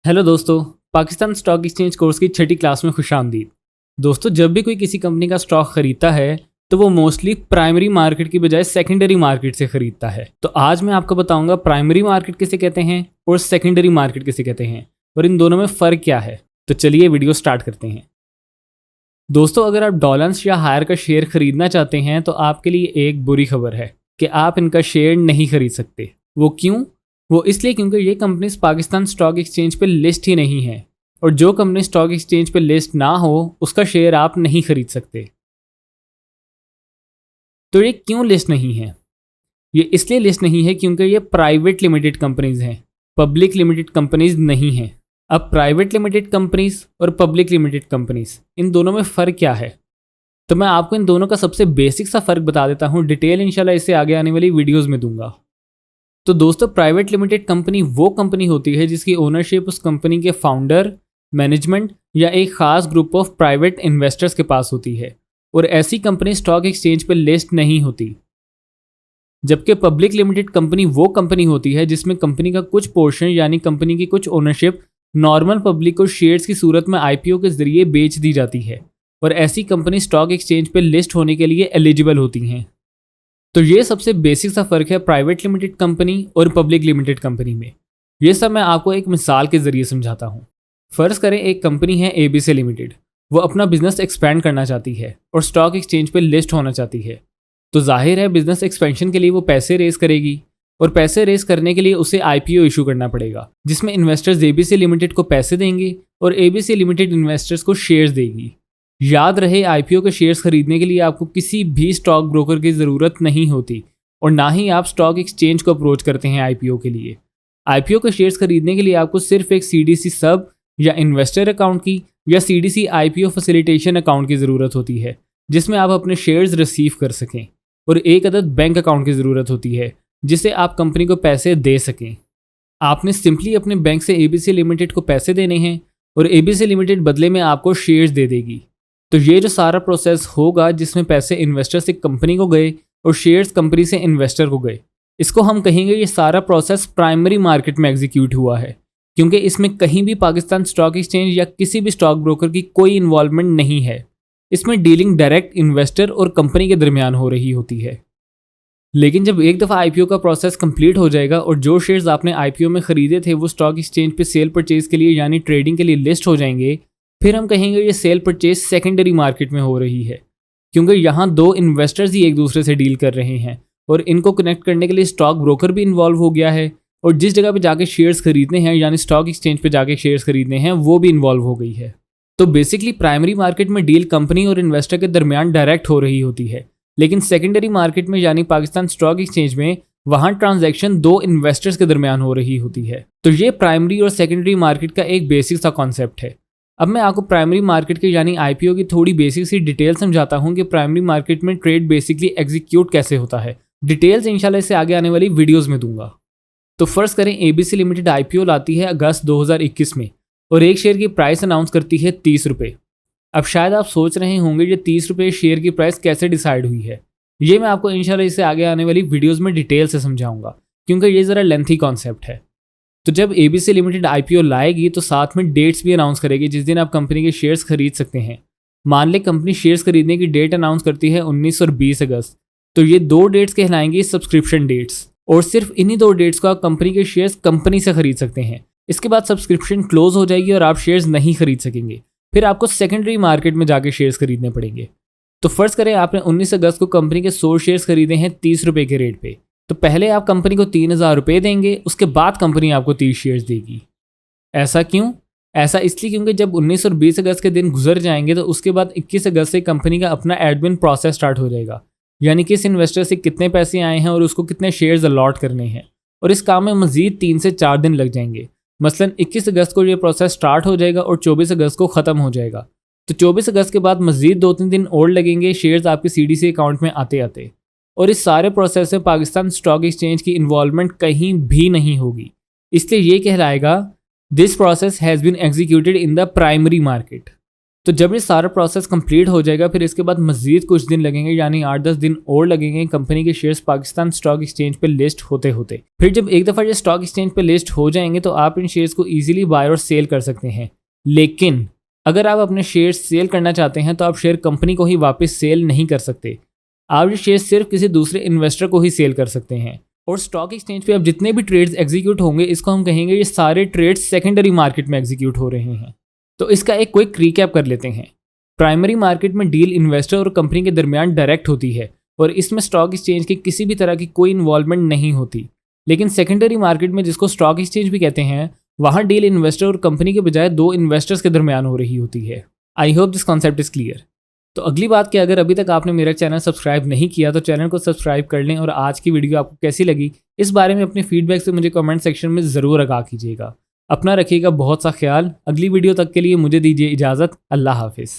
Hello दोस्तों। Pakistan stock exchange course की छठी class में खुशामदीद। दोस्तों, जब भी कोई किसी कंपनी का स्टॉक खरीदता है तो वो मोस्टली प्राइमरी मार्केट की बजाय सेकेंडरी मार्केट से खरीदता है। तो आज मैं आपको बताऊंगा प्राइमरी मार्केट किसे कहते हैं और सेकेंडरी मार्केट किसे कहते हैं और इन दोनों में फ़र्क क्या है। तो चलिए वीडियो स्टार्ट करते हैं। दोस्तों, अगर आप डॉलर्स या हायर का शेयर खरीदना चाहते हैं तो आपके लिए एक बुरी खबर है कि आप इनका शेयर नहीं खरीद सकते। वो क्यों? वो इसलिए क्योंकि ये कंपनीज पाकिस्तान स्टॉक एक्सचेंज पे लिस्ट ही नहीं है और जो कंपनी स्टॉक एक्सचेंज पे लिस्ट ना हो उसका शेयर आप नहीं खरीद सकते। तो ये क्यों लिस्ट नहीं है? ये इसलिए लिस्ट नहीं है क्योंकि ये प्राइवेट लिमिटेड कंपनीज हैं, पब्लिक लिमिटेड कंपनीज नहीं हैं। अब प्राइवेट लिमिटेड कंपनीज और पब्लिक लिमिटेड कंपनीज, इन दोनों में फ़र्क क्या है? तो मैं आपको इन दोनों का सबसे बेसिक सा फ़र्क बता देता हूँ। डिटेल इंशाल्लाह इससे आगे आने वाली वीडियोज़ में दूंगा। तो दोस्तों, प्राइवेट लिमिटेड कंपनी वो कंपनी होती है जिसकी ओनरशिप उस कंपनी के फाउंडर, मैनेजमेंट या एक खास ग्रुप ऑफ प्राइवेट इन्वेस्टर्स के पास होती है और ऐसी कंपनी स्टॉक एक्सचेंज पर लिस्ट नहीं होती। जबकि पब्लिक लिमिटेड कंपनी वो कंपनी होती है जिसमें कंपनी का कुछ पोर्शन यानी कंपनी की कुछ ओनरशिप नॉर्मल पब्लिक को शेयर्स की सूरत में आईपीओ के जरिए बेच दी जाती है और ऐसी कंपनी स्टॉक एक्सचेंज पर लिस्ट होने के लिए एलिजिबल होती हैं। तो ये सबसे बेसिक सा फ़र्क है प्राइवेट लिमिटेड कंपनी और पब्लिक लिमिटेड कंपनी में। ये सब मैं आपको एक मिसाल के ज़रिए समझाता हूँ। फ़र्ज़ करें एक कंपनी है एबीसी लिमिटेड। वो अपना बिजनेस एक्सपेंड करना चाहती है और स्टॉक एक्सचेंज पे लिस्ट होना चाहती है। तो जाहिर है बिजनेस एक्सपेंशन के लिए वो पैसे रेज़ करेगी और पैसे रेज़ करने के लिए उसे आईपीओ इशू करना पड़ेगा जिसमें इन्वेस्टर्स एबीसी लिमिटेड को पैसे देंगे और एबीसी लिमिटेड इन्वेस्टर्स को शेयर्स देगी। याद रहे, आईपीओ के शेयर्स खरीदने के लिए आपको किसी भी स्टॉक ब्रोकर की ज़रूरत नहीं होती और ना ही आप स्टॉक एक्सचेंज को अप्रोच करते हैं आईपीओ के लिए। आईपीओ के शेयर्स खरीदने के लिए आपको सिर्फ एक सीडीसी सब या इन्वेस्टर अकाउंट की या सीडीसी आईपीओ फैसिलिटेशन अकाउंट की ज़रूरत होती है जिसमें आप अपने शेयर्स रिसीव कर सकें, और एक अदद बैंक अकाउंट की ज़रूरत होती है जिससे आप कंपनी को पैसे दे सकें। आपने सिंपली अपने बैंक से एबीसी लिमिटेड को पैसे देने हैं और एबीसी लिमिटेड बदले में आपको शेयर्स दे देगी। तो ये जो सारा प्रोसेस होगा जिसमें पैसे इन्वेस्टर से कंपनी को गए और शेयर्स कंपनी से इन्वेस्टर को गए, इसको हम कहेंगे ये सारा प्रोसेस प्राइमरी मार्केट में एग्जीक्यूट हुआ है, क्योंकि इसमें कहीं भी पाकिस्तान स्टॉक एक्सचेंज या किसी भी स्टॉक ब्रोकर की कोई इन्वॉल्वमेंट नहीं है। इसमें डीलिंग डायरेक्ट इन्वेस्टर और कंपनी के दरमियान हो रही होती है। लेकिन जब एक दफ़ा आईपीओ का प्रोसेस कंप्लीट हो जाएगा और जो शेयर्स आपने आईपीओ में ख़रीदे थे वो स्टॉक एक्सचेंज पे सेल परचेज के लिए यानी ट्रेडिंग के लिए लिस्ट हो जाएंगे, फिर हम कहेंगे ये सेल परचेज सेकेंडरी मार्केट में हो रही है, क्योंकि यहाँ दो इन्वेस्टर्स ही एक दूसरे से डील कर रहे हैं और इनको कनेक्ट करने के लिए स्टॉक ब्रोकर भी इन्वॉल्व हो गया है और जिस जगह पे जाके शेयर्स खरीदने हैं यानी स्टॉक एक्सचेंज पे जाके शेयर्स खरीदने हैं वो भी इन्वॉल्व हो गई है। तो बेसिकली प्राइमरी मार्केट में डील कंपनी और इन्वेस्टर के दरमियान डायरेक्ट हो रही होती है, लेकिन सेकेंडरी मार्केट में यानी पाकिस्तान स्टॉक एक्सचेंज में वहाँ ट्रांजैक्शन दो इन्वेस्टर्स के दरमियान हो रही होती है। तो ये प्राइमरी और सेकेंडरी मार्केट का एक बेसिक सा कॉन्सेप्ट है। अब मैं आपको प्राइमरी मार्केट के यानी आईपीओ की थोड़ी बेसिक सी डिटेल समझाता हूँ कि प्राइमरी मार्केट में ट्रेड बेसिकली एग्जीक्यूट कैसे होता है। डिटेल्स इंशाल्लाह इससे आगे आने वाली वीडियोस में दूंगा। तो फर्स्ट करें, एबीसी लिमिटेड आईपीओ लाती है अगस्त 2021 में और एक शेयर की प्राइस अनाउंस करती है 30 रुपये। अब शायद आप सोच रहे होंगे ये 30 रुपये शेयर की प्राइस कैसे डिसाइड हुई है। ये मैं आपको इंशाल्लाह इससे आगे आने वाली वीडियोज़ में डिटेल से समझाऊंगा क्योंकि ये ज़रा लेंथी कॉन्सेप्ट है। तो जब एबीसी लिमिटेड आईपीओ लाएगी तो साथ में डेट्स भी अनाउंस करेगी जिस दिन आप कंपनी के शेयर्स खरीद सकते हैं। मान लें कंपनी शेयर्स खरीदने की डेट अनाउंस करती है 19 और 20 अगस्त, तो ये दो डेट्स कहलाएंगी सब्सक्रिप्शन डेट्स और सिर्फ इन्हीं दो डेट्स को आप कंपनी के शेयर्स कंपनी से खरीद सकते हैं। इसके बाद सब्सक्रिप्शन क्लोज हो जाएगी और आप शेयर्स नहीं खरीद सकेंगे, फिर आपको सेकेंडरी मार्केट में जाके शेयर्स खरीदने पड़ेंगे। तो फर्स्ट करें, आपने 19 अगस्त को कंपनी के 100 शेयर्स खरीदे हैं 30 रुपये के रेट पे, तो पहले आप कंपनी को 3000 रुपये देंगे, उसके बाद कंपनी आपको 30 शेयर्स देगी। ऐसा क्यों? ऐसा इसलिए क्योंकि जब 19 और 20 अगस्त के दिन गुजर जाएंगे तो उसके बाद 21 अगस्त से कंपनी का अपना एडमिन प्रोसेस स्टार्ट हो जाएगा, यानी किस इन्वेस्टर से कितने पैसे आए हैं और उसको कितने शेयर्स अलॉट करने हैं, और इस काम में मजीद 3 से 4 दिन लग जाएंगे। मसलन 21 अगस्त को ये प्रोसेस स्टार्ट हो जाएगा और 24 अगस्त को ख़त्म हो जाएगा, तो 24 अगस्त के बाद मजीद 2-3 दिन और लगेंगे शेयर्स आपके सीडीसी अकाउंट में आते आते। और इस सारे प्रोसेस में पाकिस्तान स्टॉक एक्सचेंज की इन्वॉल्वमेंट कहीं भी नहीं होगी, इसलिए ये कहलाएगा this process has been executed in the primary market. तो जब ये सारा प्रोसेस कंप्लीट हो जाएगा फिर इसके बाद मज़ीद कुछ दिन लगेंगे, यानी 8-10 दिन और लगेंगे कंपनी के शेयर्स पाकिस्तान स्टॉक एक्सचेंज पे लिस्ट होते होते। फिर जब एक दफ़ा ये स्टॉक एक्सचेंज पे लिस्ट हो जाएंगे तो आप इन शेयर्स को ईजिली बाय और सेल कर सकते हैं। लेकिन अगर आप अपने शेयर्स सेल करना चाहते हैं तो आप शेयर कंपनी को ही वापस सेल नहीं कर सकते। आप ये शेयर सिर्फ किसी दूसरे इन्वेस्टर को ही सेल कर सकते हैं। और स्टॉक एक्सचेंज पे अब जितने भी ट्रेड्स एग्जीक्यूट होंगे इसको हम कहेंगे ये सारे ट्रेड्स सेकेंडरी मार्केट में एग्जीक्यूट हो रहे हैं। तो इसका एक क्विक रिकैप कर लेते हैं। प्राइमरी मार्केट में डील इन्वेस्टर और कंपनी के दरमियान डायरेक्ट होती है और इसमें स्टॉक एक्सचेंज की किसी भी तरह की कोई इन्वॉल्वमेंट नहीं होती। लेकिन सेकेंडरी मार्केट में, जिसको स्टॉक एक्सचेंज भी कहते हैं, वहाँ डील इन्वेस्टर और कंपनी के बजाय दो इन्वेस्टर्स के दरमियान हो रही होती है। I hope this concept is clear. तो अगली बात कि अगर अभी तक आपने मेरा चैनल सब्सक्राइब नहीं किया तो चैनल को सब्सक्राइब कर लें और आज की वीडियो आपको कैसी लगी इस बारे में अपने फीडबैक से मुझे कमेंट सेक्शन में ज़रूर आगाह कीजिएगा। अपना रखिएगा बहुत सा ख्याल। अगली वीडियो तक के लिए मुझे दीजिए इजाज़त। अल्लाह हाफिज़।